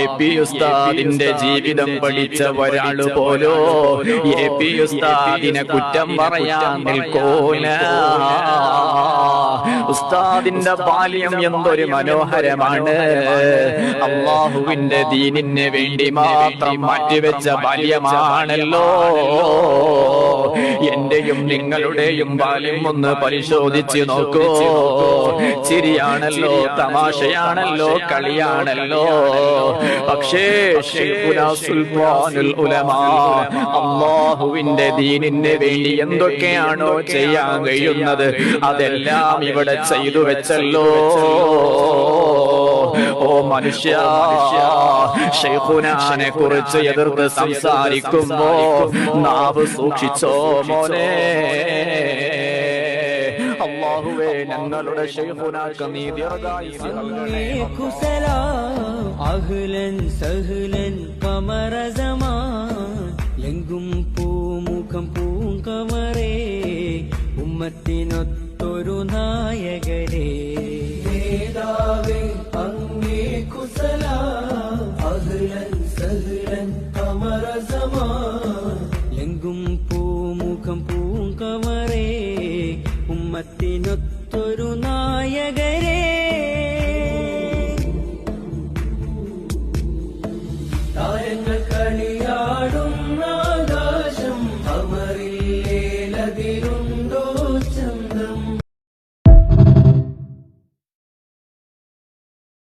AP ഉസ്താദിന്റെ ജീവിതം പഠിച്ച ഒരാള് പോലോ AP ഉസ്താദിനെ കുറ്റം പറയാൻ നിൽക്കൂല. ഉസ്താദിന്റെ ബാല്യം എന്തൊരു മനോഹരമാണ്. അല്ലാഹുവിന്റെ ദീനിന് വേണ്ടി മാത്രം മാറ്റിവെച്ച ബാല്യമാണല്ലോ. എന്റെയും നിങ്ങളുടെയും ബാല്യം ഒന്ന് പരിശോധിച്ച് നോക്കൂ. ചിരിയാണല്ലോ, തമാശയാണല്ലോ, കളിയാണല്ലോ. പക്ഷേ ശൈഖുനാ സുൽത്താനുൽ ഉലമാ അല്ലാഹുവിന്റെ ദീനിന് വേണ്ടി എന്തൊക്കെയാണോ ചെയ്യാൻ കഴിയുന്നത് അതെല്ലാം ഇവിടെ ചെയ്തു വെച്ചല്ലോ. ഓ മനുഷ്യ, ശൈഖുനാനെ കുറിച്ച് എതിർത്ത് സംസാരിക്കുമ്പോ നാവ് സൂക്ഷിച്ചോ മോനെ. അല്ലാഹുവേ, ഞങ്ങളുടെ ശൈഖുനാക്ക് നീ ദീർഘായുസ്സ് നൽകണേ. അഹ്ലൻ സഹ്ലൻ ഖമറ സമാൻ എങ്കും പൂമുഖം പൂങ്കമറേ ഉമ്മത്തിനൊത്തൊരു നായകരേ. നേതാവേ അങ്ങേ കുസലാം അഹ്ലൻ സഹ്ലൻ ഖമറ സമാൻ എങ്കും പൂമുഖം പൂങ്കമറേ ഉമ്മത്തിനൊത്തൊരു